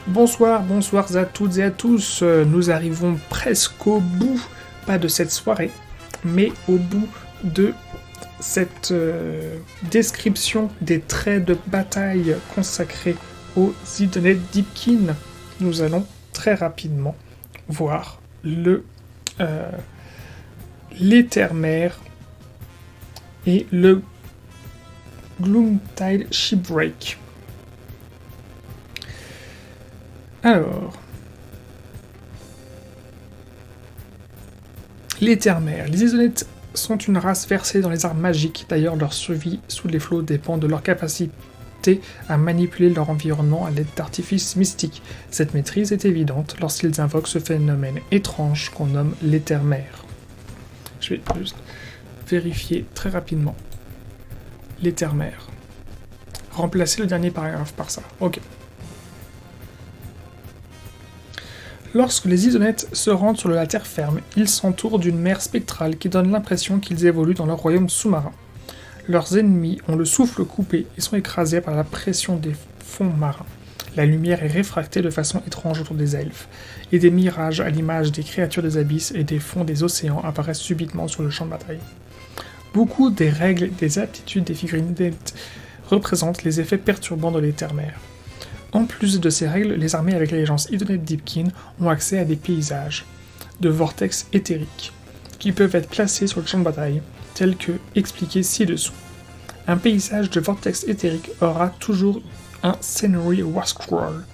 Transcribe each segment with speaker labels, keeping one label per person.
Speaker 1: Bonsoir à toutes et à tous. Nous arrivons presque au bout, pas de cette soirée, mais au bout de cette description des traits de bataille consacrés aux Zidane Deepkin. Nous allons très rapidement voir l'Ethermare et le Gloomtide Shipwreck. Alors, l'Ethermare. Les Isonettes sont une race versée dans les arts magiques. D'ailleurs, leur survie sous les flots dépend de leur capacité à manipuler leur environnement à l'aide d'artifices mystiques. Cette maîtrise est évidente lorsqu'ils invoquent ce phénomène étrange qu'on nomme l'Ethermare. Je vais juste vérifier très rapidement. L'Ethermare. Remplacer le dernier paragraphe par ça. Ok. Lorsque les Isonettes se rendent sur la terre ferme, ils s'entourent d'une mer spectrale qui donne l'impression qu'ils évoluent dans leur royaume sous-marin. Leurs ennemis ont le souffle coupé et sont écrasés par la pression des fonds marins. La lumière est réfractée de façon étrange autour des elfes, et des mirages à l'image des créatures des abysses et des fonds des océans apparaissent subitement sur le champ de bataille. Beaucoup des règles et des aptitudes des figurines représentent les effets perturbants de l'Ethermare. En plus de ces règles, les armées avec l'allégeance Zidane Deepkin ont accès à des paysages de vortex éthériques qui peuvent être placés sur le champ de bataille, tels que expliqués ci-dessous. Un paysage de vortex éthérique aura toujours un Scenery War Scroll.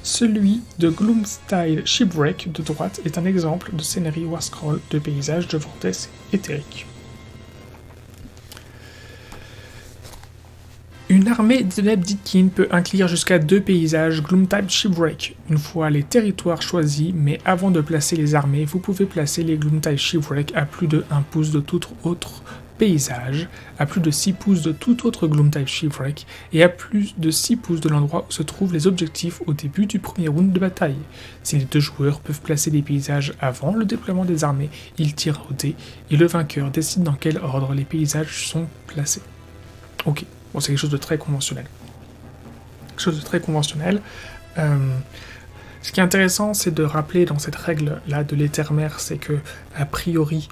Speaker 1: Celui de Gloomtide Shipwreck de droite est un exemple de Scenery War Scroll de paysage de vortex éthérique. Une armée d'Zidane Deepkin peut inclure jusqu'à 2 paysages Gloomtide Shipwreck, une fois les territoires choisis, mais avant de placer les armées, vous pouvez placer les Gloomtide Shipwreck à plus de 1 pouce de tout autre paysage, à plus de 6 pouces de tout autre Gloomtide Shipwreck, et à plus de 6 pouces de l'endroit où se trouvent les objectifs au début du premier round de bataille. Si les deux joueurs peuvent placer des paysages avant le déploiement des armées, ils tirent au dé, et le vainqueur décide dans quel ordre les paysages sont placés. Ok. Bon, c'est quelque chose de très conventionnel. Ce qui est intéressant, c'est de rappeler dans cette règle-là de l'Ethermare, c'est que, a priori,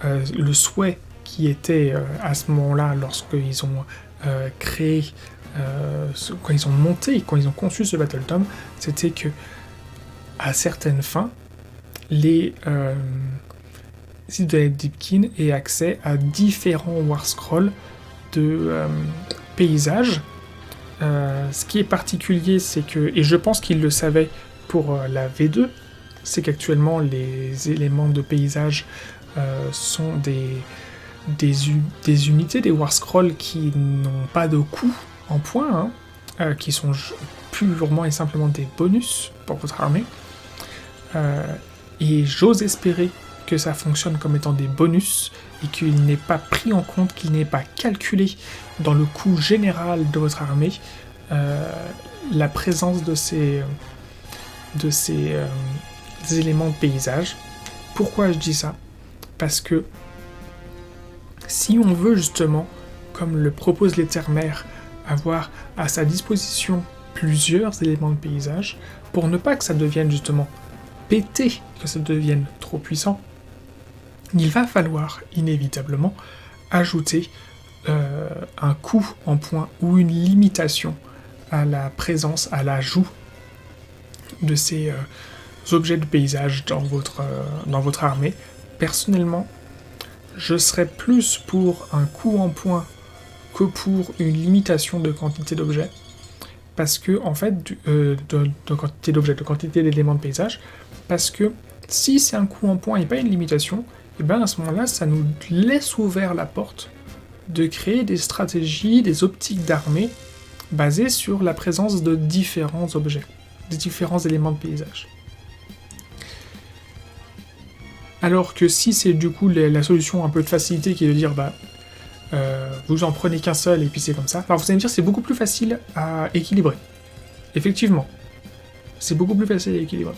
Speaker 1: le souhait qui était à ce moment-là, lorsqu'ils ont créé, quand ils ont conçu ce Battletome, c'était que, à certaines fins, les Zidane Deepkin aient accès à différents War Scrolls de paysages. Ce qui est particulier, c'est que, et je pense qu'ils le savaient pour la V2, c'est qu'actuellement les éléments de paysage sont des unités, des War Scrolls qui n'ont pas de coût en points, qui sont purement et simplement des bonus pour votre armée. Et j'ose espérer que ça fonctionne comme étant des bonus et qu'il n'est pas pris en compte, qu'il n'est pas calculé dans le coût général de votre armée la présence de ces éléments de paysage. Pourquoi je dis ça ? Parce que si on veut justement, comme le propose l'Ethermare, avoir à sa disposition plusieurs éléments de paysage, pour ne pas que ça devienne justement pété, que ça devienne trop puissant, il va falloir inévitablement ajouter un coût en points ou une limitation à la présence, à l'ajout de ces objets de paysage dans votre armée. Personnellement, je serais plus pour un coût en points que pour une limitation de quantité d'objets, parce que, en fait, de quantité d'objets, de quantité d'éléments de paysage, parce que si c'est un coût en points et pas une limitation, et bien à ce moment-là, ça nous laisse ouvert la porte de créer des stratégies, des optiques d'armée basées sur la présence de différents objets, de différents éléments de paysage. Alors que si c'est du coup la solution un peu de facilité qui est de dire vous en prenez qu'un seul et puis c'est comme ça, alors vous allez me dire c'est beaucoup plus facile à équilibrer. Effectivement, c'est beaucoup plus facile à équilibrer.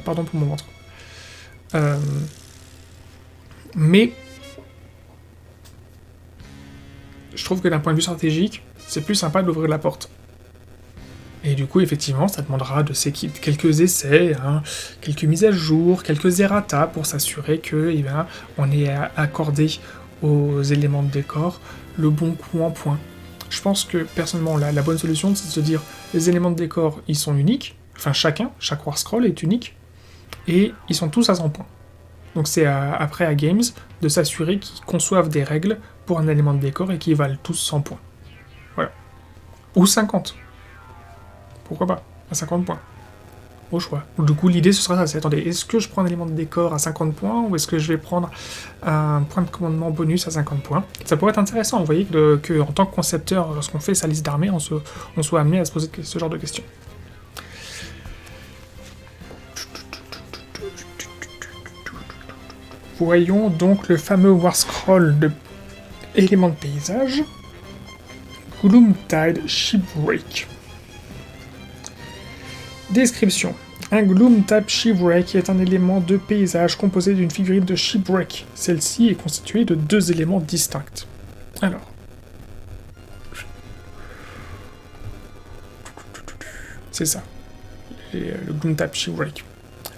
Speaker 1: Pardon pour mon ventre. Mais je trouve que d'un point de vue stratégique, c'est plus sympa d'ouvrir la porte. Et du coup, effectivement, ça demandera de quelques essais, hein, quelques mises à jour, quelques errata pour s'assurer que on est accordé aux éléments de décor le bon coup en point. Je pense que, personnellement, la bonne solution, c'est de se dire, les éléments de décor, ils sont uniques, enfin chaque War Scroll est unique, et ils sont tous à 100 points. Donc c'est après à Games de s'assurer qu'ils conçoivent des règles pour un élément de décor et qu'ils valent tous 100 points. Voilà. Ou 50. Pourquoi pas, à 50 points. Au choix. Du coup, l'idée, ce sera ça, c'est, attendez, est-ce que je prends un élément de décor à 50 points, ou est-ce que je vais prendre un point de commandement bonus à 50 points? Ça pourrait être intéressant, vous voyez, que en tant que concepteur, lorsqu'on fait sa liste d'armées, on soit amené à se poser ce genre de questions. Voyons donc le fameux War Scroll de éléments de paysage. Gloomtide Shipwreck. Description. Un Gloomtide Shipwreck est un élément de paysage composé d'une figurine de Shipwreck. Celle-ci est constituée de 2 éléments distincts. Alors. C'est ça. Le Gloomtide Shipwreck.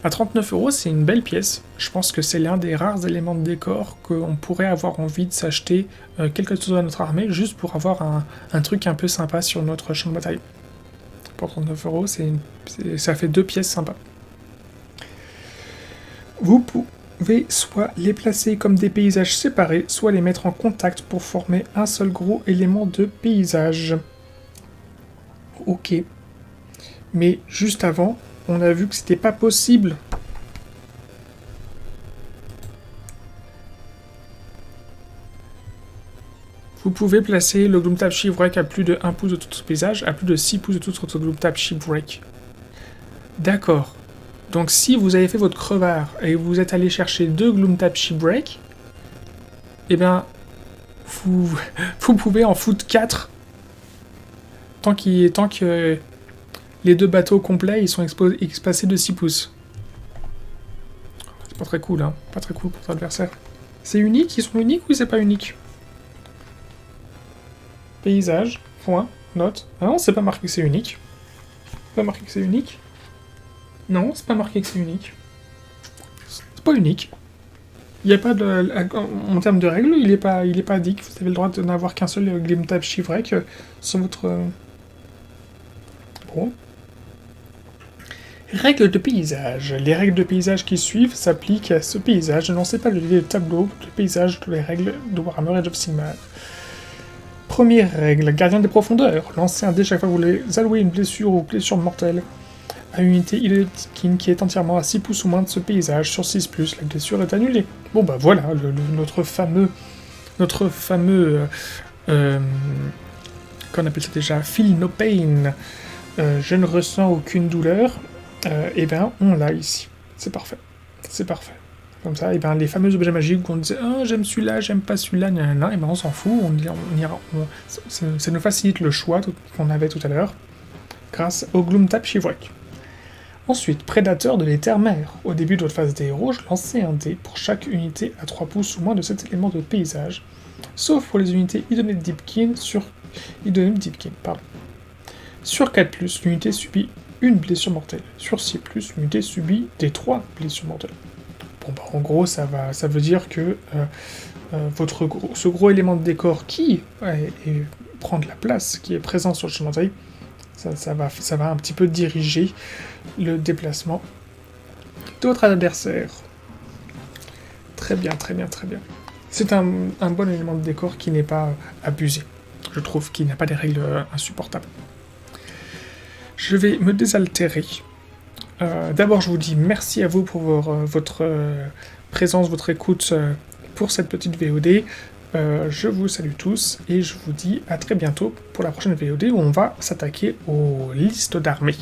Speaker 1: À 39€, c'est une belle pièce. Je pense que c'est l'un des rares éléments de décor qu'on pourrait avoir envie de s'acheter, quelle que soit notre armée, juste pour avoir un truc un peu sympa sur notre champ de bataille. Pour 39€, ça fait 2 pièces sympas. Vous pouvez soit les placer comme des paysages séparés, soit les mettre en contact pour former un seul gros élément de paysage. Ok. Mais juste avant, on a vu que c'était pas possible. Vous pouvez placer le Gloomtide Shipwreck à plus de 1 pouce de tout ce paysage, à plus de 6 pouces de tout votre Gloomtide Shipwreck. D'accord. Donc si vous avez fait votre crevard et vous êtes allé chercher 2 Gloomtide Shipwreck, eh bien, vous pouvez en foutre 4 tant que les 2 bateaux complets ils sont espacés de 6 pouces. C'est pas très cool, hein. Pas très cool pour votre adversaire. C'est unique? Ils sont uniques ou c'est pas unique? Paysage, point, note. Ah non, c'est pas marqué que c'est unique. C'est pas marqué que c'est unique. Non, c'est pas marqué que c'est unique. C'est pas unique. Il n'y a pas de... En termes de règles, il est pas dit que vous avez le droit de n'avoir qu'un seul Gloomtide Shipwreck sur votre... Bon. Règles de paysage. Les règles de paysage qui suivent s'appliquent à ce paysage. Ne lancez pas le tableau de paysage de les règles de Warhammer Age of Sigmar. Première règle, gardien des profondeurs. Lancez un dé chaque fois que vous voulez allouer une blessure ou blessure mortelle à une unité Illidan qui est entièrement à 6 pouces ou moins de ce paysage. Sur 6+, la blessure est annulée. Bon bah voilà, notre fameux... qu'on appelle ça déjà? Feel no pain. Je ne ressens aucune douleur. Et bien, on l'a ici. C'est parfait. C'est parfait. Comme ça, et ben les fameux objets magiques où on disait « Ah, j'aime celui-là, j'aime pas celui-là, et ben on s'en fout, ça nous facilite le choix qu'on avait tout à l'heure, grâce au Gloomtide Shipwreck. Ensuite, prédateur de l'éther-mer. Au début de votre phase des héros, lancez un dé pour chaque unité à 3 pouces ou moins de cet élément de paysage, sauf pour les unités Idoneth Deepkin sur 4+, l'unité subit une blessure mortelle. Sur 6+, l'unité subit des 3 blessures mortelles. Bon bah en gros ça veut dire que ce gros élément de décor qui prend de la place, qui est présent sur le champ de bataille, ça va un petit peu diriger le déplacement de votre adversaire. Très bien, très bien, très bien. C'est un bon élément de décor qui n'est pas abusé. Je trouve qu'il n'a pas des règles insupportables. Je vais me désaltérer. D'abord, je vous dis merci à vous pour votre présence, votre écoute pour cette petite VOD. Je vous salue tous et je vous dis à très bientôt pour la prochaine VOD où on va s'attaquer aux listes d'armées.